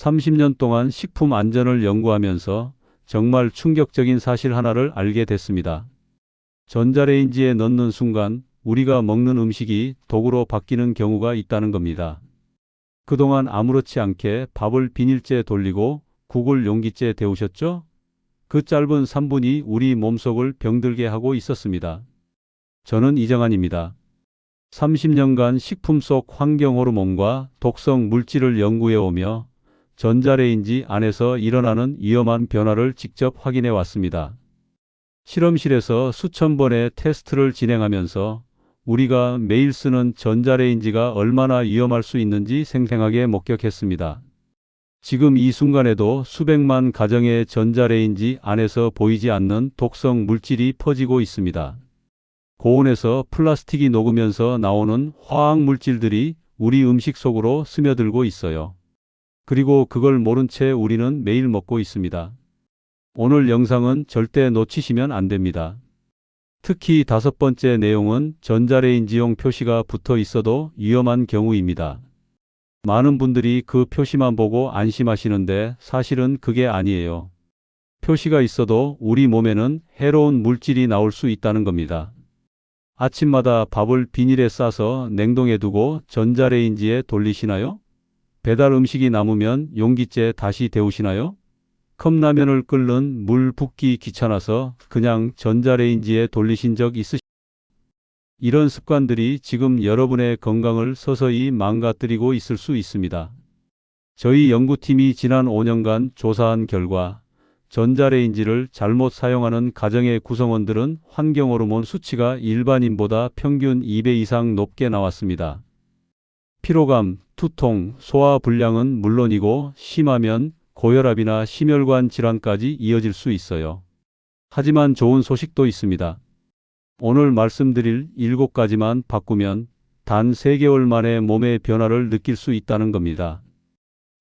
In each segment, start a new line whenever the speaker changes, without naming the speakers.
30년 동안 식품 안전을 연구하면서 정말 충격적인 사실 하나를 알게 됐습니다. 전자레인지에 넣는 순간 우리가 먹는 음식이 독으로 바뀌는 경우가 있다는 겁니다. 그동안 아무렇지 않게 밥을 비닐째에 돌리고 국을 용기째에 데우셨죠? 그 짧은 3분이 우리 몸속을 병들게 하고 있었습니다. 저는 이정환입니다. 30년간 식품 속 환경 호르몬과 독성 물질을 연구해 오며 전자레인지 안에서 일어나는 위험한 변화를 직접 확인해 왔습니다. 실험실에서 수천 번의 테스트를 진행하면서 우리가 매일 쓰는 전자레인지가 얼마나 위험할 수 있는지 생생하게 목격했습니다. 지금 이 순간에도 수백만 가정의 전자레인지 안에서 보이지 않는 독성 물질이 퍼지고 있습니다. 고온에서 플라스틱이 녹으면서 나오는 화학 물질들이 우리 음식 속으로 스며들고 있어요. 그리고 그걸 모른 채 우리는 매일 먹고 있습니다. 오늘 영상은 절대 놓치시면 안 됩니다. 특히 5번째 내용은 전자레인지용 표시가 붙어 있어도 위험한 경우입니다. 많은 분들이 그 표시만 보고 안심하시는데 사실은 그게 아니에요. 표시가 있어도 우리 몸에는 해로운 물질이 나올 수 있다는 겁니다. 아침마다 밥을 비닐에 싸서 냉동해 두고 전자레인지에 돌리시나요? 배달 음식이 남으면 용기째 다시 데우시나요? 컵라면을 끓는 물 붓기 귀찮아서 그냥 전자레인지에 돌리신 적 있으시나요? 이런 습관들이 지금 여러분의 건강을 서서히 망가뜨리고 있을 수 있습니다. 저희 연구팀이 지난 5년간 조사한 결과 전자레인지를 잘못 사용하는 가정의 구성원들은 환경호르몬 수치가 일반인보다 평균 2배 이상 높게 나왔습니다. 피로감, 두통, 소화불량은 물론이고 심하면 고혈압이나 심혈관 질환까지 이어질 수 있어요. 하지만 좋은 소식도 있습니다. 오늘 말씀드릴 7가지만 바꾸면 단 3개월 만에 몸의 변화를 느낄 수 있다는 겁니다.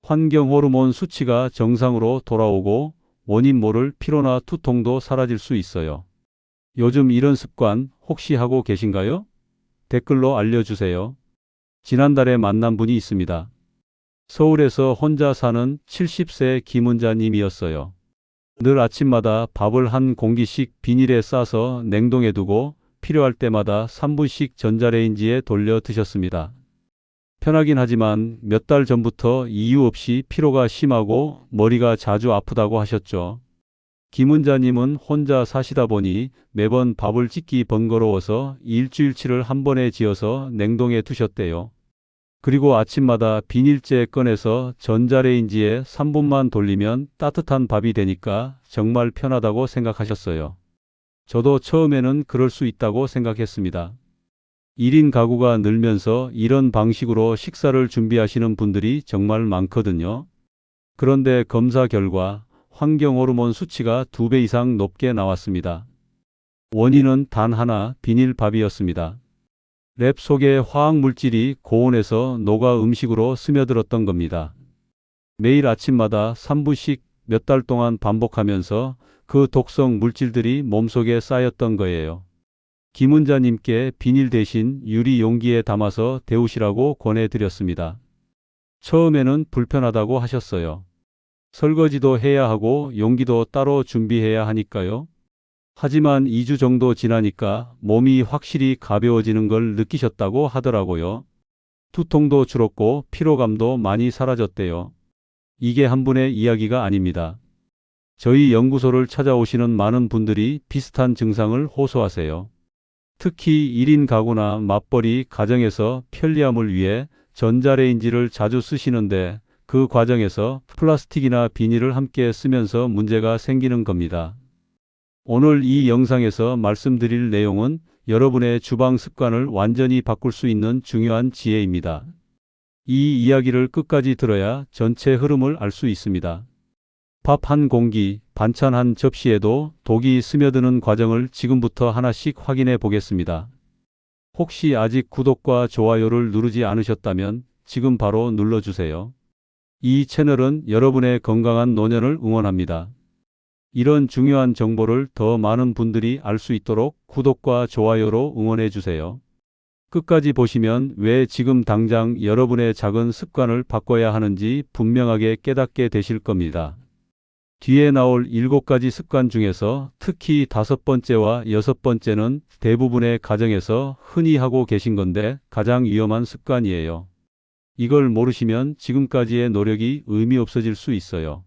환경 호르몬 수치가 정상으로 돌아오고 원인 모를 피로나 두통도 사라질 수 있어요. 요즘 이런 습관 혹시 하고 계신가요? 댓글로 알려주세요. 지난달에 만난 분이 있습니다. 서울에서 혼자 사는 70세 김은자님이었어요. 늘 아침마다 밥을 한 공기씩 비닐에 싸서 냉동해 두고 필요할 때마다 3분씩 전자레인지에 돌려 드셨습니다. 편하긴 하지만 몇 달 전부터 이유 없이 피로가 심하고 머리가 자주 아프다고 하셨죠. 김은자님은 혼자 사시다 보니 매번 밥을 짓기 번거로워서 일주일치를 한 번에 지어서 냉동해 두셨대요. 그리고 아침마다 비닐째 꺼내서 전자레인지에 3분만 돌리면 따뜻한 밥이 되니까 정말 편하다고 생각하셨어요. 저도 처음에는 그럴 수 있다고 생각했습니다. 1인 가구가 늘면서 이런 방식으로 식사를 준비하시는 분들이 정말 많거든요. 그런데 검사 결과 환경 호르몬 수치가 2배 이상 높게 나왔습니다. 원인은 단 하나, 비닐밥이었습니다. 랩 속의 화학물질이 고온에서 녹아 음식으로 스며들었던 겁니다. 매일 아침마다 3분씩 몇 달 동안 반복하면서 그 독성 물질들이 몸속에 쌓였던 거예요. 김은자님께 비닐 대신 유리 용기에 담아서 데우시라고 권해드렸습니다. 처음에는 불편하다고 하셨어요. 설거지도 해야 하고 용기도 따로 준비해야 하니까요. 하지만 2주 정도 지나니까 몸이 확실히 가벼워지는 걸 느끼셨다고 하더라고요. 두통도 줄었고 피로감도 많이 사라졌대요. 이게 한 분의 이야기가 아닙니다. 저희 연구소를 찾아오시는 많은 분들이 비슷한 증상을 호소하세요. 특히 1인 가구나 맞벌이 가정에서 편리함을 위해 전자레인지를 자주 쓰시는데 그 과정에서 플라스틱이나 비닐을 함께 쓰면서 문제가 생기는 겁니다. 오늘 이 영상에서 말씀드릴 내용은 여러분의 주방 습관을 완전히 바꿀 수 있는 중요한 지혜입니다. 이 이야기를 끝까지 들어야 전체 흐름을 알 수 있습니다. 밥 한 공기, 반찬 한 접시에도 독이 스며드는 과정을 지금부터 하나씩 확인해 보겠습니다. 혹시 아직 구독과 좋아요를 누르지 않으셨다면 지금 바로 눌러주세요. 이 채널은 여러분의 건강한 노년을 응원합니다. 이런 중요한 정보를 더 많은 분들이 알 수 있도록 구독과 좋아요로 응원해 주세요. 끝까지 보시면 왜 지금 당장 여러분의 작은 습관을 바꿔야 하는지 분명하게 깨닫게 되실 겁니다. 뒤에 나올 7가지 습관 중에서 특히 5번째와 6번째는 대부분의 가정에서 흔히 하고 계신 건데 가장 위험한 습관이에요. 이걸 모르시면 지금까지의 노력이 의미 없어질 수 있어요.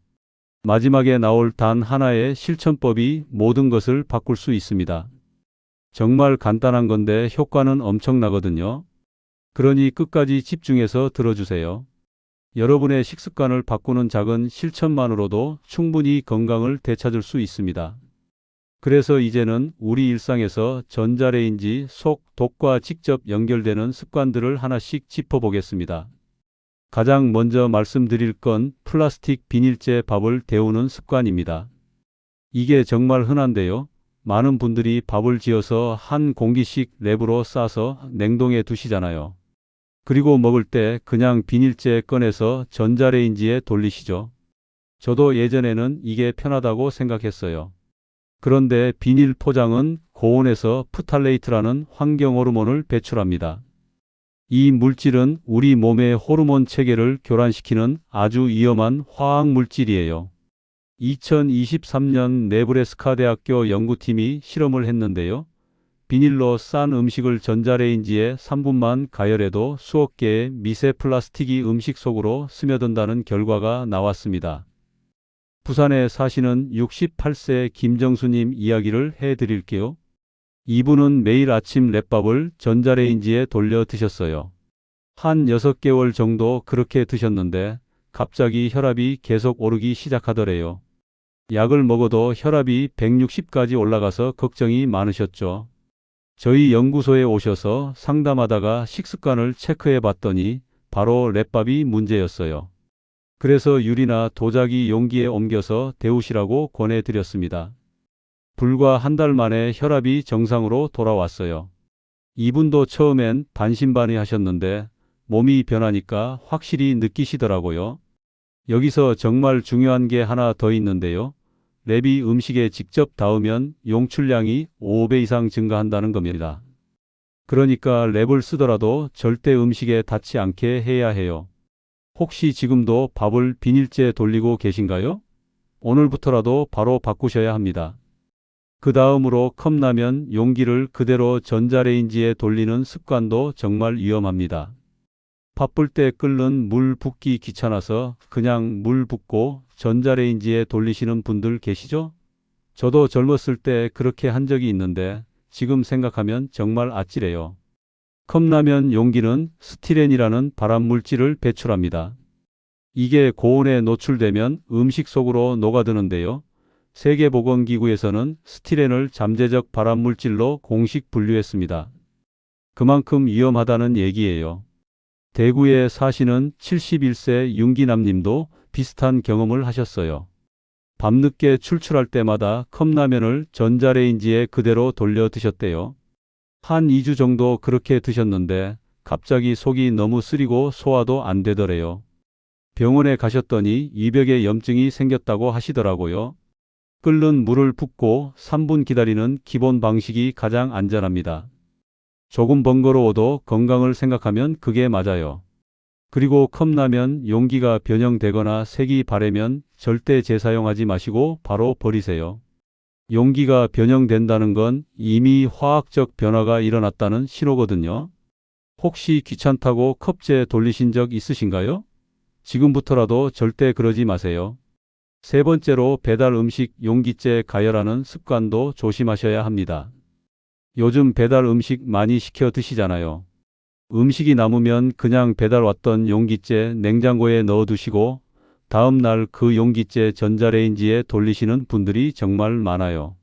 마지막에 나올 단 하나의 실천법이 모든 것을 바꿀 수 있습니다. 정말 간단한 건데 효과는 엄청나거든요. 그러니 끝까지 집중해서 들어주세요. 여러분의 식습관을 바꾸는 작은 실천만으로도 충분히 건강을 되찾을 수 있습니다. 그래서 이제는 우리 일상에서 전자레인지 속 독과 직접 연결되는 습관들을 하나씩 짚어보겠습니다. 가장 먼저 말씀드릴 건 플라스틱 비닐째 밥을 데우는 습관입니다. 이게 정말 흔한데요. 많은 분들이 밥을 지어서 한 공기씩 랩으로 싸서 냉동에 두시잖아요. 그리고 먹을 때 그냥 비닐째 꺼내서 전자레인지에 돌리시죠. 저도 예전에는 이게 편하다고 생각했어요. 그런데 비닐 포장은 고온에서 프탈레이트라는 환경 호르몬을 배출합니다. 이 물질은 우리 몸의 호르몬 체계를 교란시키는 아주 위험한 화학 물질이에요. 2023년 네브래스카 대학교 연구팀이 실험을 했는데요. 비닐로 싼 음식을 전자레인지에 3분만 가열해도 수억 개의 미세 플라스틱이 음식 속으로 스며든다는 결과가 나왔습니다. 부산에 사시는 68세 김정수님 이야기를 해드릴게요. 이분은 매일 아침 랩밥을 전자레인지에 돌려 드셨어요. 한 6개월 정도 그렇게 드셨는데 갑자기 혈압이 계속 오르기 시작하더래요. 약을 먹어도 혈압이 160까지 올라가서 걱정이 많으셨죠. 저희 연구소에 오셔서 상담하다가 식습관을 체크해 봤더니 바로 랩밥이 문제였어요. 그래서 유리나 도자기 용기에 옮겨서 데우시라고 권해드렸습니다. 불과 한 달 만에 혈압이 정상으로 돌아왔어요. 이분도 처음엔 반신반의하셨는데 몸이 변하니까 확실히 느끼시더라고요. 여기서 정말 중요한 게 하나 더 있는데요. 랩이 음식에 직접 닿으면 용출량이 5배 이상 증가한다는 겁니다. 그러니까 랩을 쓰더라도 절대 음식에 닿지 않게 해야 해요. 혹시 지금도 밥을 비닐째 돌리고 계신가요? 오늘부터라도 바로 바꾸셔야 합니다. 그 다음으로 컵라면 용기를 그대로 전자레인지에 돌리는 습관도 정말 위험합니다. 바쁠 때 끓는 물 붓기 귀찮아서 그냥 물 붓고 전자레인지에 돌리시는 분들 계시죠? 저도 젊었을 때 그렇게 한 적이 있는데 지금 생각하면 정말 아찔해요. 컵라면 용기는 스티렌이라는 발암물질을 배출합니다. 이게 고온에 노출되면 음식 속으로 녹아드는데요. 세계보건기구에서는 스티렌을 잠재적 발암물질로 공식 분류했습니다. 그만큼 위험하다는 얘기예요. 대구에 사시는 71세 윤기남님도 비슷한 경험을 하셨어요. 밤늦게 출출할 때마다 컵라면을 전자레인지에 그대로 돌려 드셨대요. 한 2주 정도 그렇게 드셨는데 갑자기 속이 너무 쓰리고 소화도 안 되더래요. 병원에 가셨더니 위벽에 염증이 생겼다고 하시더라고요. 끓는 물을 붓고 3분 기다리는 기본 방식이 가장 안전합니다. 조금 번거로워도 건강을 생각하면 그게 맞아요. 그리고 컵라면 용기가 변형되거나 색이 바래면 절대 재사용하지 마시고 바로 버리세요. 용기가 변형된다는 건 이미 화학적 변화가 일어났다는 신호거든요. 혹시 귀찮다고 컵째 돌리신 적 있으신가요? 지금부터라도 절대 그러지 마세요. 세 번째로 배달 음식 용기째 가열하는 습관도 조심하셔야 합니다. 요즘 배달 음식 많이 시켜 드시잖아요. 음식이 남으면 그냥 배달 왔던 용기째 냉장고에 넣어 두시고 다음 날 그 용기째 전자레인지에 돌리시는 분들이 정말 많아요.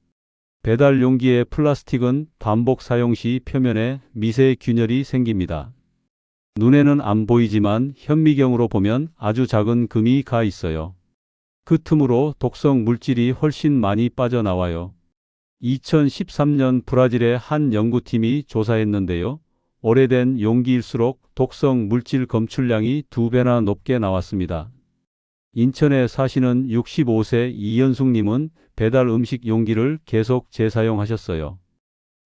배달 용기의 플라스틱은 반복 사용 시 표면에 미세 균열이 생깁니다. 눈에는 안 보이지만 현미경으로 보면 아주 작은 금이 가 있어요. 그 틈으로 독성 물질이 훨씬 많이 빠져나와요. 2013년 브라질의 한 연구팀이 조사했는데요. 오래된 용기일수록 독성 물질 검출량이 2배나 높게 나왔습니다. 인천에 사시는 65세 이연숙님은 배달 음식 용기를 계속 재사용하셨어요.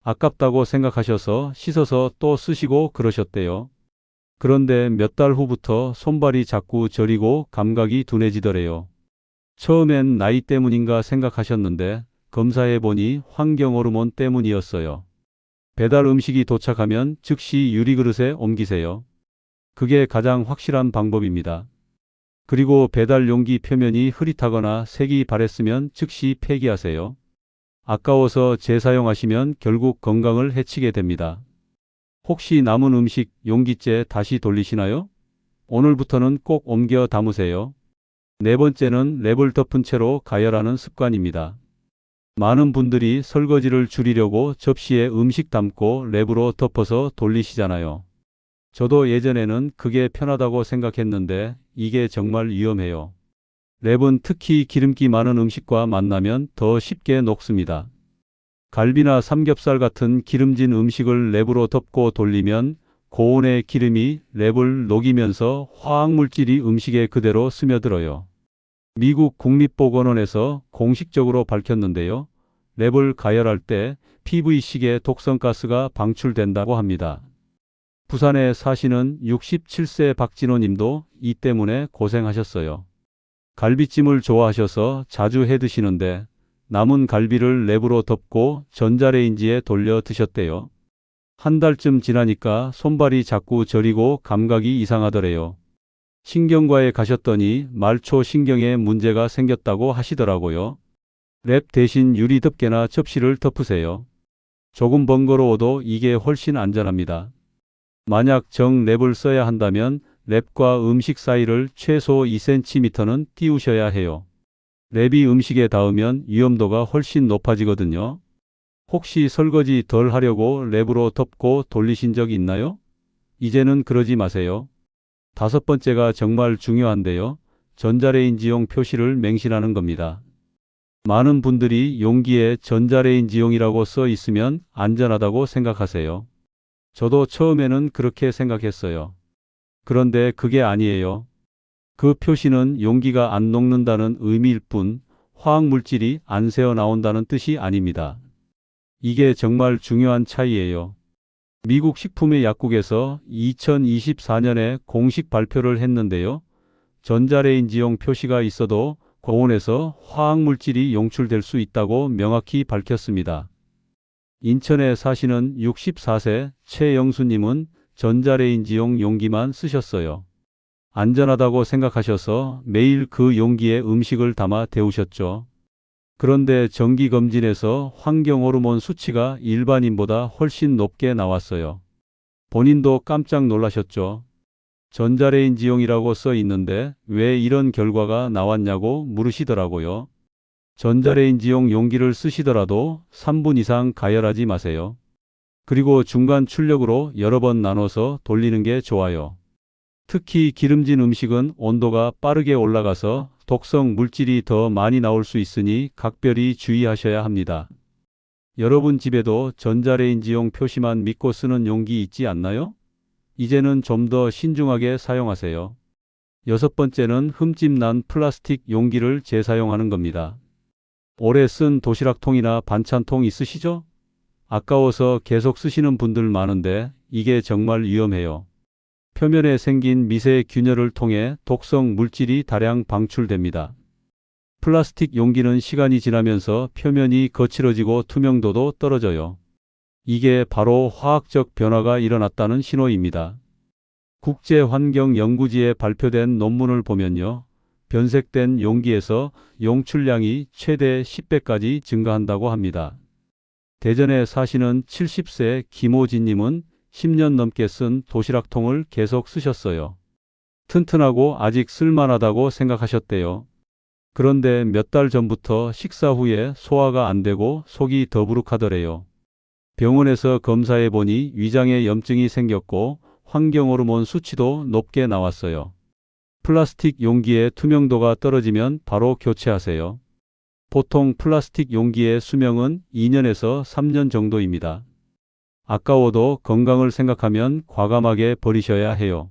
아깝다고 생각하셔서 씻어서 또 쓰시고 그러셨대요. 그런데 몇 달 후부터 손발이 자꾸 저리고 감각이 둔해지더래요. 처음엔 나이 때문인가 생각하셨는데 검사해보니 환경호르몬 때문이었어요. 배달 음식이 도착하면 즉시 유리그릇에 옮기세요. 그게 가장 확실한 방법입니다. 그리고 배달 용기 표면이 흐릿하거나 색이 바랬으면 즉시 폐기하세요. 아까워서 재사용하시면 결국 건강을 해치게 됩니다. 혹시 남은 음식 용기째 다시 돌리시나요? 오늘부터는 꼭 옮겨 담으세요. 네 번째는 랩을 덮은 채로 가열하는 습관입니다. 많은 분들이 설거지를 줄이려고 접시에 음식 담고 랩으로 덮어서 돌리시잖아요. 저도 예전에는 그게 편하다고 생각했는데 이게 정말 위험해요. 랩은 특히 기름기 많은 음식과 만나면 더 쉽게 녹습니다. 갈비나 삼겹살 같은 기름진 음식을 랩으로 덮고 돌리면 고온의 기름이 랩을 녹이면서 화학물질이 음식에 그대로 스며들어요. 미국 국립보건원에서 공식적으로 밝혔는데요. 랩을 가열할 때 PVC계 독성가스가 방출된다고 합니다. 부산에 사시는 67세 박진호 님도 이 때문에 고생하셨어요. 갈비찜을 좋아하셔서 자주 해 드시는데 남은 갈비를 랩으로 덮고 전자레인지에 돌려 드셨대요. 한 달쯤 지나니까 손발이 자꾸 저리고 감각이 이상하더래요. 신경과에 가셨더니 말초 신경에 문제가 생겼다고 하시더라고요. 랩 대신 유리 덮개나 접시를 덮으세요. 조금 번거로워도 이게 훨씬 안전합니다. 만약 정 랩을 써야 한다면 랩과 음식 사이를 최소 2cm는 띄우셔야 해요. 랩이 음식에 닿으면 위험도가 훨씬 높아지거든요. 혹시 설거지 덜 하려고 랩으로 덮고 돌리신 적 있나요? 이제는 그러지 마세요. 다섯 번째가 정말 중요한데요. 전자레인지용 표시를 맹신하는 겁니다. 많은 분들이 용기에 전자레인지용이라고 써 있으면 안전하다고 생각하세요. 저도 처음에는 그렇게 생각했어요. 그런데 그게 아니에요. 그 표시는 용기가 안 녹는다는 의미일 뿐 화학물질이 안 새어 나온다는 뜻이 아닙니다. 이게 정말 중요한 차이예요. 미국 식품의 약국에서 2024년에 공식 발표를 했는데요. 전자레인지용 표시가 있어도 고온에서 화학물질이 용출될 수 있다고 명확히 밝혔습니다. 인천에 사시는 64세 최영수님은 전자레인지용 용기만 쓰셨어요. 안전하다고 생각하셔서 매일 그 용기에 음식을 담아 데우셨죠. 그런데 정기검진에서 환경호르몬 수치가 일반인보다 훨씬 높게 나왔어요. 본인도 깜짝 놀라셨죠. 전자레인지용이라고 써 있는데 왜 이런 결과가 나왔냐고 물으시더라고요. 전자레인지용 용기를 쓰시더라도 3분 이상 가열하지 마세요. 그리고 중간 출력으로 여러 번 나눠서 돌리는 게 좋아요. 특히 기름진 음식은 온도가 빠르게 올라가서 독성 물질이 더 많이 나올 수 있으니 각별히 주의하셔야 합니다. 여러분 집에도 전자레인지용 표시만 믿고 쓰는 용기 있지 않나요? 이제는 좀 더 신중하게 사용하세요. 여섯 번째는 흠집 난 플라스틱 용기를 재사용하는 겁니다. 오래 쓴 도시락통이나 반찬통 있으시죠? 아까워서 계속 쓰시는 분들 많은데 이게 정말 위험해요. 표면에 생긴 미세 균열을 통해 독성 물질이 다량 방출됩니다. 플라스틱 용기는 시간이 지나면서 표면이 거칠어지고 투명도도 떨어져요. 이게 바로 화학적 변화가 일어났다는 신호입니다. 국제환경연구지에 발표된 논문을 보면요. 변색된 용기에서 용출량이 최대 10배까지 증가한다고 합니다. 대전에 사시는 70세 김호진님은 10년 넘게 쓴 도시락통을 계속 쓰셨어요. 튼튼하고 아직 쓸만하다고 생각하셨대요. 그런데 몇 달 전부터 식사 후에 소화가 안 되고 속이 더부룩하더래요. 병원에서 검사해 보니 위장에 염증이 생겼고 환경호르몬 수치도 높게 나왔어요. 플라스틱 용기의 투명도가 떨어지면 바로 교체하세요. 보통 플라스틱 용기의 수명은 2년에서 3년 정도입니다. 아까워도 건강을 생각하면 과감하게 버리셔야 해요.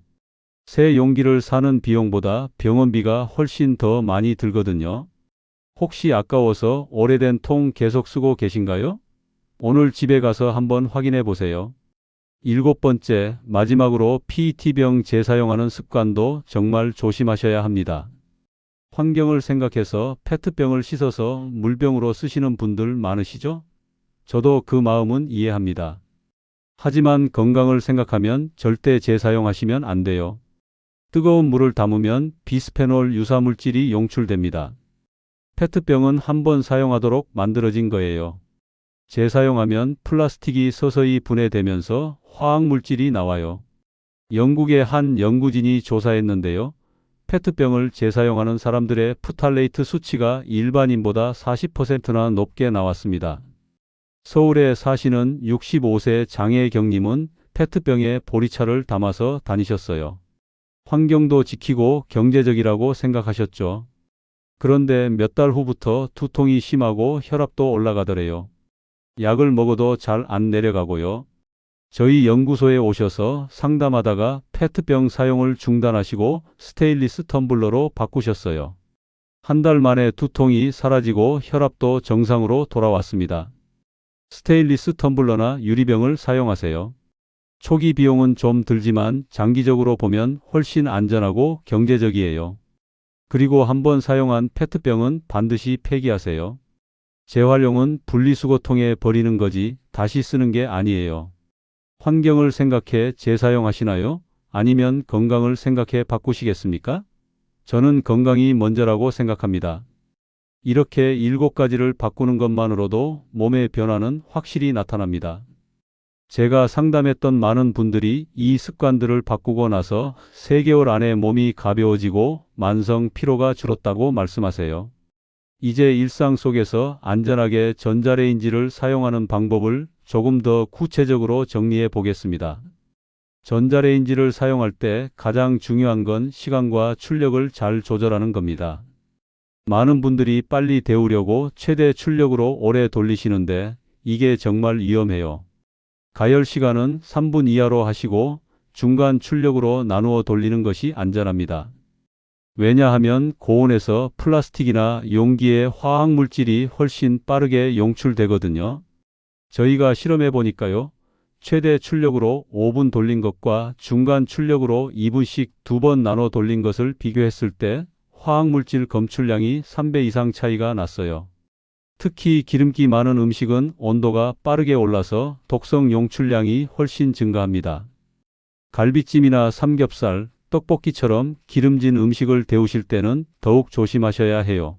새 용기를 사는 비용보다 병원비가 훨씬 더 많이 들거든요. 혹시 아까워서 오래된 통 계속 쓰고 계신가요? 오늘 집에 가서 한번 확인해 보세요. 7번째, 마지막으로 PET병 재사용하는 습관도 정말 조심하셔야 합니다. 환경을 생각해서 페트병을 씻어서 물병으로 쓰시는 분들 많으시죠? 저도 그 마음은 이해합니다. 하지만 건강을 생각하면 절대 재사용하시면 안 돼요. 뜨거운 물을 담으면 비스페놀 유사물질이 용출됩니다. 페트병은 한 번 사용하도록 만들어진 거예요. 재사용하면 플라스틱이 서서히 분해되면서 화학물질이 나와요. 영국의 한 연구진이 조사했는데요. 페트병을 재사용하는 사람들의 프탈레이트 수치가 일반인보다 40%나 높게 나왔습니다. 서울에 사시는 65세 장혜경님은 페트병에 보리차를 담아서 다니셨어요. 환경도 지키고 경제적이라고 생각하셨죠. 그런데 몇 달 후부터 두통이 심하고 혈압도 올라가더래요. 약을 먹어도 잘 안 내려가고요. 저희 연구소에 오셔서 상담하다가 페트병 사용을 중단하시고 스테인리스 텀블러로 바꾸셨어요. 한 달 만에 두통이 사라지고 혈압도 정상으로 돌아왔습니다. 스테인리스 텀블러나 유리병을 사용하세요. 초기 비용은 좀 들지만 장기적으로 보면 훨씬 안전하고 경제적이에요. 그리고 한번 사용한 페트병은 반드시 폐기하세요. 재활용은 분리수거통에 버리는 거지 다시 쓰는 게 아니에요. 환경을 생각해 재사용하시나요? 아니면 건강을 생각해 바꾸시겠습니까? 저는 건강이 먼저라고 생각합니다. 이렇게 7가지를 바꾸는 것만으로도 몸의 변화는 확실히 나타납니다. 제가 상담했던 많은 분들이 이 습관들을 바꾸고 나서 3개월 안에 몸이 가벼워지고 만성 피로가 줄었다고 말씀하세요. 이제 일상 속에서 안전하게 전자레인지를 사용하는 방법을 조금 더 구체적으로 정리해 보겠습니다. 전자레인지를 사용할 때 가장 중요한 건 시간과 출력을 잘 조절하는 겁니다. 많은 분들이 빨리 데우려고 최대 출력으로 오래 돌리시는데 이게 정말 위험해요. 가열 시간은 3분 이하로 하시고 중간 출력으로 나누어 돌리는 것이 안전합니다. 왜냐하면 고온에서 플라스틱이나 용기의 화학물질이 훨씬 빠르게 용출되거든요. 저희가 실험해 보니까요. 최대 출력으로 5분 돌린 것과 중간 출력으로 2분씩 2번 나눠 돌린 것을 비교했을 때 화학물질 검출량이 3배 이상 차이가 났어요. 특히 기름기 많은 음식은 온도가 빠르게 올라서 독성 용출량이 훨씬 증가합니다. 갈비찜이나 삼겹살, 떡볶이처럼 기름진 음식을 데우실 때는 더욱 조심하셔야 해요.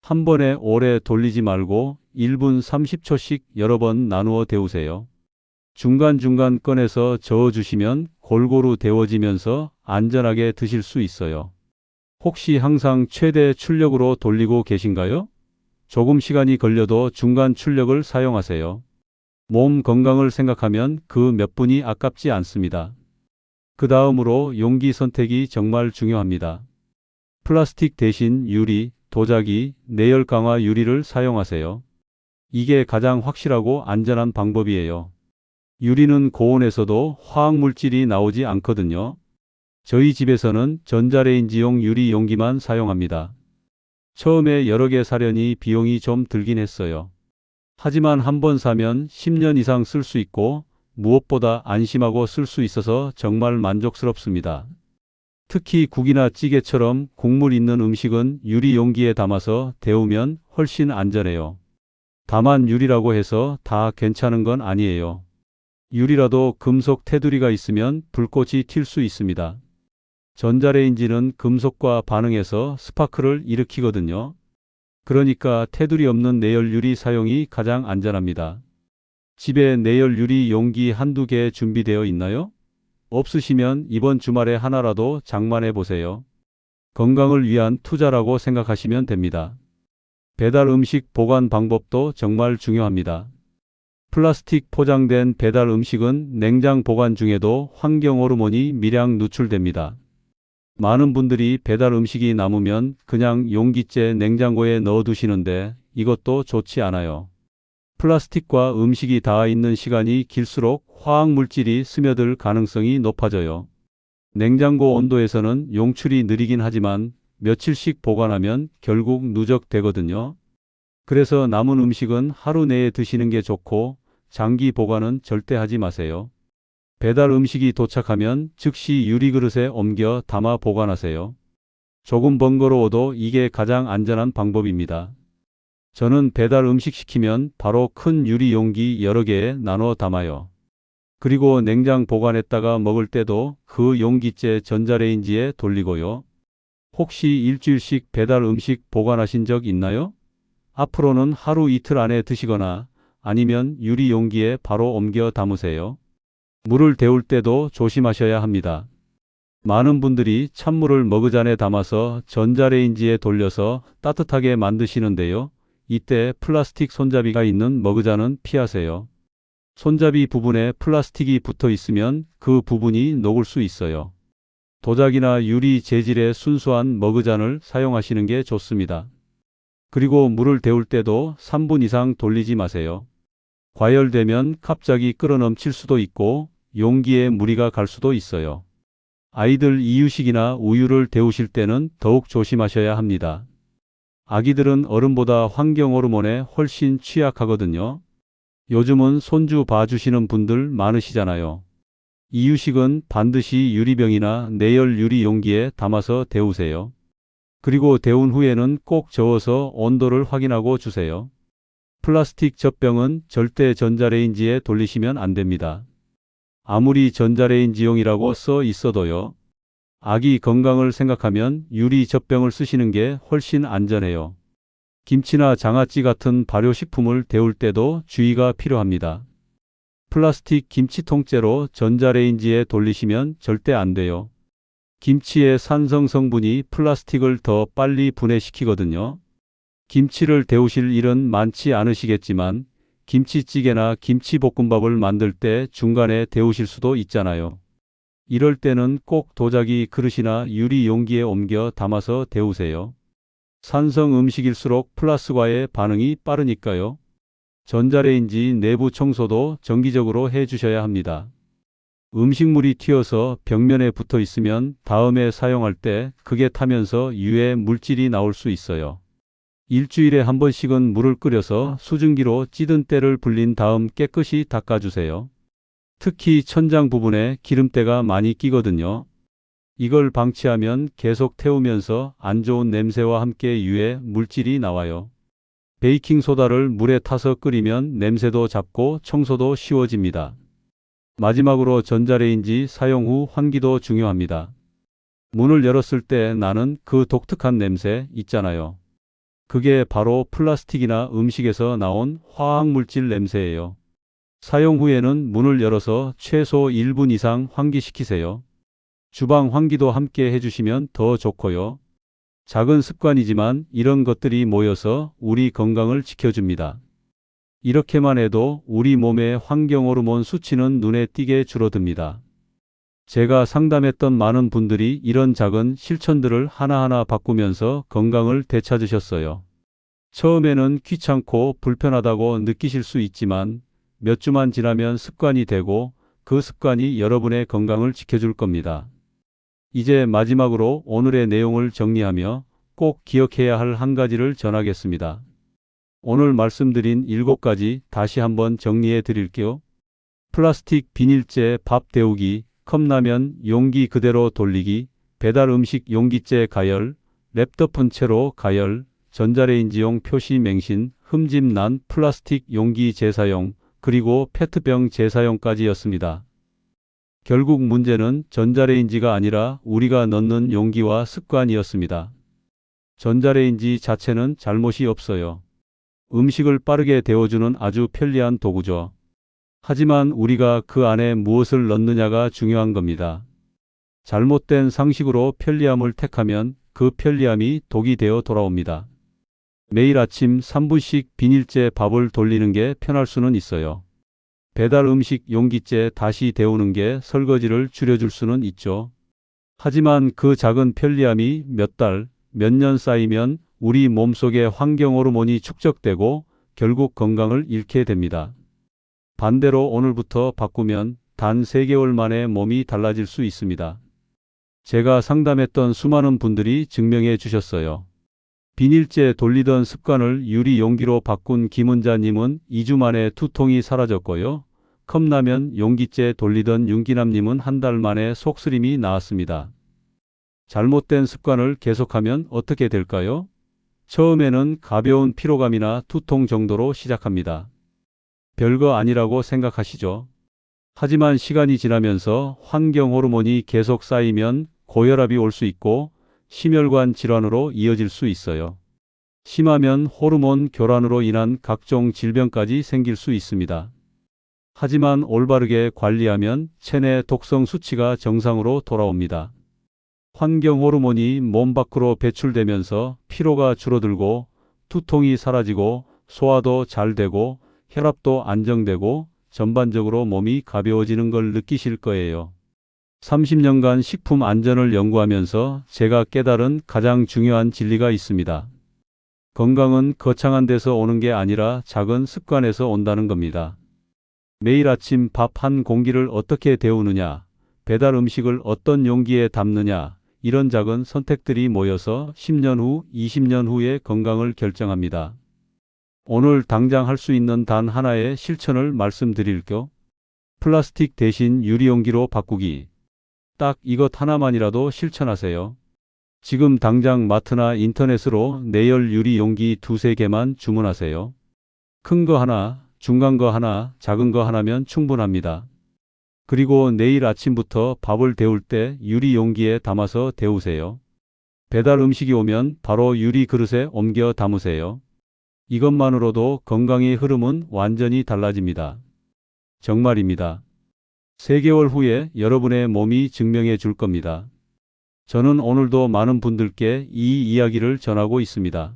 한 번에 오래 돌리지 말고 1분 30초씩 여러 번 나누어 데우세요. 중간중간 꺼내서 저어주시면 골고루 데워지면서 안전하게 드실 수 있어요. 혹시 항상 최대 출력으로 돌리고 계신가요? 조금 시간이 걸려도 중간 출력을 사용하세요. 몸 건강을 생각하면 그 몇 분이 아깝지 않습니다. 그 다음으로 용기 선택이 정말 중요합니다. 플라스틱 대신 유리, 도자기, 내열 강화 유리를 사용하세요. 이게 가장 확실하고 안전한 방법이에요. 유리는 고온에서도 화학물질이 나오지 않거든요. 저희 집에서는 전자레인지용 유리 용기만 사용합니다. 처음에 여러 개 사려니 비용이 좀 들긴 했어요. 하지만 한번 사면 10년 이상 쓸 수 있고 무엇보다 안심하고 쓸 수 있어서 정말 만족스럽습니다. 특히 국이나 찌개처럼 국물 있는 음식은 유리 용기에 담아서 데우면 훨씬 안전해요. 다만 유리라고 해서 다 괜찮은 건 아니에요. 유리라도 금속 테두리가 있으면 불꽃이 튈 수 있습니다. 전자레인지는 금속과 반응해서 스파크를 일으키거든요. 그러니까 테두리 없는 내열 유리 사용이 가장 안전합니다. 집에 내열 유리 용기 한두 개 준비되어 있나요? 없으시면 이번 주말에 하나라도 장만해 보세요. 건강을 위한 투자라고 생각하시면 됩니다. 배달 음식 보관 방법도 정말 중요합니다. 플라스틱 포장된 배달 음식은 냉장 보관 중에도 환경 호르몬이 미량 누출됩니다. 많은 분들이 배달 음식이 남으면 그냥 용기째 냉장고에 넣어두시는데 이것도 좋지 않아요. 플라스틱과 음식이 닿아 있는 시간이 길수록 화학물질이 스며들 가능성이 높아져요. 냉장고 온도에서는 용출이 느리긴 하지만 며칠씩 보관하면 결국 누적되거든요. 그래서 남은 음식은 하루 내에 드시는 게 좋고 장기 보관은 절대 하지 마세요. 배달 음식이 도착하면 즉시 유리그릇에 옮겨 담아 보관하세요. 조금 번거로워도 이게 가장 안전한 방법입니다. 저는 배달 음식 시키면 바로 큰 유리 용기 여러 개에 나눠 담아요. 그리고 냉장 보관했다가 먹을 때도 그 용기째 전자레인지에 돌리고요. 혹시 일주일씩 배달 음식 보관하신 적 있나요? 앞으로는 하루 이틀 안에 드시거나 아니면 유리 용기에 바로 옮겨 담으세요. 물을 데울 때도 조심하셔야 합니다. 많은 분들이 찬물을 머그잔에 담아서 전자레인지에 돌려서 따뜻하게 만드시는데요. 이때 플라스틱 손잡이가 있는 머그잔은 피하세요. 손잡이 부분에 플라스틱이 붙어 있으면 그 부분이 녹을 수 있어요. 도자기나 유리 재질의 순수한 머그잔을 사용하시는 게 좋습니다. 그리고 물을 데울 때도 3분 이상 돌리지 마세요. 과열되면 갑자기 끓어넘칠 수도 있고 용기에 무리가 갈 수도 있어요. 아이들 이유식이나 우유를 데우실 때는 더욱 조심하셔야 합니다. 아기들은 어른보다 환경 호르몬에 훨씬 취약하거든요. 요즘은 손주 봐주시는 분들 많으시잖아요. 이유식은 반드시 유리병이나 내열 유리 용기에 담아서 데우세요. 그리고 데운 후에는 꼭 저어서 온도를 확인하고 주세요. 플라스틱 젖병은 절대 전자레인지에 돌리시면 안 됩니다. 아무리 전자레인지용이라고 써 있어도요. 아기 건강을 생각하면 유리 젖병을 쓰시는 게 훨씬 안전해요. 김치나 장아찌 같은 발효식품을 데울 때도 주의가 필요합니다. 플라스틱 김치 통째로 전자레인지에 돌리시면 절대 안 돼요. 김치의 산성 성분이 플라스틱을 더 빨리 분해시키거든요. 김치를 데우실 일은 많지 않으시겠지만 김치찌개나 김치볶음밥을 만들 때 중간에 데우실 수도 있잖아요. 이럴 때는 꼭 도자기 그릇이나 유리 용기에 옮겨 담아서 데우세요. 산성 음식일수록 플라스과의 반응이 빠르니까요. 전자레인지 내부 청소도 정기적으로 해 주셔야 합니다. 음식물이 튀어서 벽면에 붙어 있으면 다음에 사용할 때 그게 타면서 유해 물질이 나올 수 있어요. 일주일에 한 번씩은 물을 끓여서 수증기로 찌든 때를 불린 다음 깨끗이 닦아주세요. 특히 천장 부분에 기름때가 많이 끼거든요. 이걸 방치하면 계속 태우면서 안 좋은 냄새와 함께 유해 물질이 나와요. 베이킹소다를 물에 타서 끓이면 냄새도 잡고 청소도 쉬워집니다. 마지막으로 전자레인지 사용 후 환기도 중요합니다. 문을 열었을 때 나는 그 독특한 냄새 있잖아요. 그게 바로 플라스틱이나 음식에서 나온 화학물질 냄새예요. 사용 후에는 문을 열어서 최소 1분 이상 환기시키세요. 주방 환기도 함께 해주시면 더 좋고요. 작은 습관이지만 이런 것들이 모여서 우리 건강을 지켜줍니다. 이렇게만 해도 우리 몸의 환경 호르몬 수치는 눈에 띄게 줄어듭니다. 제가 상담했던 많은 분들이 이런 작은 실천들을 하나하나 바꾸면서 건강을 되찾으셨어요. 처음에는 귀찮고 불편하다고 느끼실 수 있지만 몇 주만 지나면 습관이 되고 그 습관이 여러분의 건강을 지켜줄 겁니다. 이제 마지막으로 오늘의 내용을 정리하며 꼭 기억해야 할 한 가지를 전하겠습니다. 오늘 말씀드린 7가지 다시 한번 정리해 드릴게요. 플라스틱 비닐재 밥 데우기, 컵라면 용기 그대로 돌리기, 배달 음식 용기재 가열, 랩 덮은 채로 가열, 전자레인지용 표시 맹신, 흠집 난 플라스틱 용기 재사용, 그리고 페트병 재사용까지였습니다. 결국 문제는 전자레인지가 아니라 우리가 넣는 용기와 습관이었습니다. 전자레인지 자체는 잘못이 없어요. 음식을 빠르게 데워주는 아주 편리한 도구죠. 하지만 우리가 그 안에 무엇을 넣느냐가 중요한 겁니다. 잘못된 상식으로 편리함을 택하면 그 편리함이 독이 되어 돌아옵니다. 매일 아침 3분씩 비닐재 밥을 돌리는 게 편할 수는 있어요. 배달 음식 용기재 다시 데우는 게 설거지를 줄여줄 수는 있죠. 하지만 그 작은 편리함이 몇 달, 몇 년 쌓이면 우리 몸속의 환경 호르몬이 축적되고 결국 건강을 잃게 됩니다. 반대로 오늘부터 바꾸면 단 3개월 만에 몸이 달라질 수 있습니다. 제가 상담했던 수많은 분들이 증명해 주셨어요. 비닐째 돌리던 습관을 유리 용기로 바꾼 김은자님은 2주 만에 두통이 사라졌고요. 컵라면 용기째 돌리던 윤기남님은 한 달 만에 속쓰림이 나았습니다. 잘못된 습관을 계속하면 어떻게 될까요? 처음에는 가벼운 피로감이나 두통 정도로 시작합니다. 별거 아니라고 생각하시죠? 하지만 시간이 지나면서 환경 호르몬이 계속 쌓이면 고혈압이 올 수 있고 심혈관 질환으로 이어질 수 있어요. 심하면 호르몬 교란으로 인한 각종 질병까지 생길 수 있습니다. 하지만 올바르게 관리하면 체내 독성 수치가 정상으로 돌아옵니다. 환경 호르몬이 몸 밖으로 배출되면서 피로가 줄어들고 두통이 사라지고 소화도 잘 되고 혈압도 안정되고 전반적으로 몸이 가벼워지는 걸 느끼실 거예요. 30년간 식품 안전을 연구하면서 제가 깨달은 가장 중요한 진리가 있습니다. 건강은 거창한 데서 오는 게 아니라 작은 습관에서 온다는 겁니다. 매일 아침 밥 한 공기를 어떻게 데우느냐, 배달 음식을 어떤 용기에 담느냐, 이런 작은 선택들이 모여서 10년 후, 20년 후의 건강을 결정합니다. 오늘 당장 할 수 있는 단 하나의 실천을 말씀드릴게요. 플라스틱 대신 유리용기로 바꾸기. 딱 이것 하나만이라도 실천하세요. 지금 당장 마트나 인터넷으로 내열 유리 용기 2-3개만 주문하세요. 큰 거 하나, 중간 거 하나, 작은 거 하나면 충분합니다. 그리고 내일 아침부터 밥을 데울 때 유리 용기에 담아서 데우세요. 배달 음식이 오면 바로 유리 그릇에 옮겨 담으세요. 이것만으로도 건강의 흐름은 완전히 달라집니다. 정말입니다. 3개월 후에 여러분의 몸이 증명해 줄 겁니다. 저는 오늘도 많은 분들께 이 이야기를 전하고 있습니다.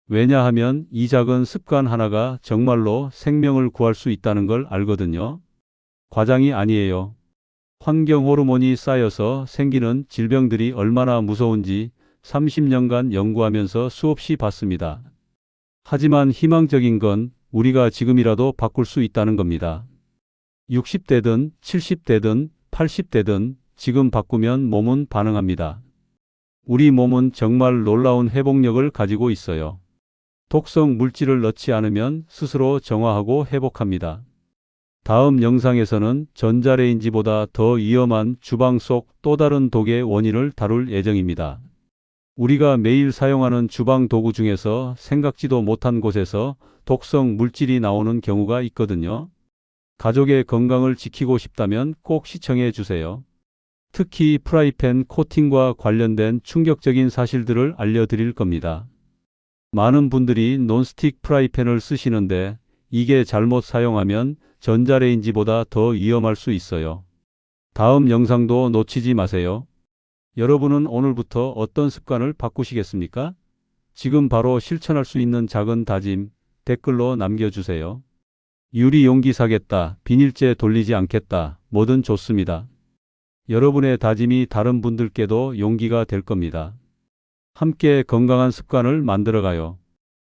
왜냐하면 이 작은 습관 하나가 정말로 생명을 구할 수 있다는 걸 알거든요. 과장이 아니에요. 환경 호르몬이 쌓여서 생기는 질병들이 얼마나 무서운지 30년간 연구하면서 수없이 봤습니다. 하지만 희망적인 건 우리가 지금이라도 바꿀 수 있다는 겁니다. 60대든 70대든 80대든 지금 바꾸면 몸은 반응합니다. 우리 몸은 정말 놀라운 회복력을 가지고 있어요. 독성 물질을 넣지 않으면 스스로 정화하고 회복합니다. 다음 영상에서는 전자레인지보다 더 위험한 주방 속 또 다른 독의 원인을 다룰 예정입니다. 우리가 매일 사용하는 주방 도구 중에서 생각지도 못한 곳에서 독성 물질이 나오는 경우가 있거든요. 가족의 건강을 지키고 싶다면 꼭 시청해 주세요. 특히 프라이팬 코팅과 관련된 충격적인 사실들을 알려드릴 겁니다. 많은 분들이 논스틱 프라이팬을 쓰시는데 이게 잘못 사용하면 전자레인지보다 더 위험할 수 있어요. 다음 영상도 놓치지 마세요. 여러분은 오늘부터 어떤 습관을 바꾸시겠습니까? 지금 바로 실천할 수 있는 작은 다짐 댓글로 남겨주세요. 유리 용기 사겠다, 비닐째 돌리지 않겠다, 뭐든 좋습니다. 여러분의 다짐이 다른 분들께도 용기가 될 겁니다. 함께 건강한 습관을 만들어가요.